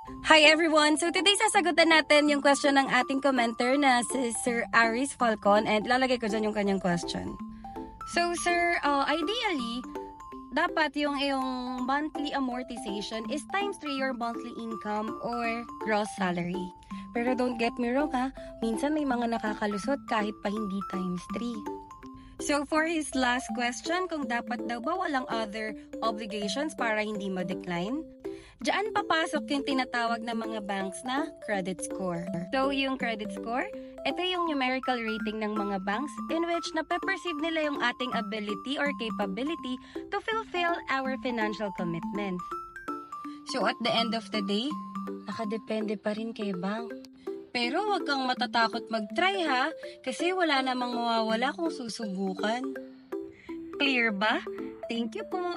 Hi everyone! So today sasagutan natin yung question ng ating commenter na si Sir Aris Falcon and lalagay ko dyan yung kanyang question. So sir, ideally, dapat yung iyong monthly amortization is times 3 your monthly income or gross salary. Pero don't get me wrong ha, minsan may mga nakakalusot kahit pa hindi times 3. So for his last question, kung dapat daw ba walang other obligations para hindi ma-decline, diyan papasok yung tinatawag na mga banks na credit score. So yung credit score, ito yung numerical rating ng mga banks in which nape-perceive nila yung ating ability or capability to fulfill our financial commitments. So at the end of the day, nakadepende pa rin kay bank. Pero wag kang matatakot mag-try ha, kasi wala namang mawawala kung susubukan. Clear ba? Thank you po!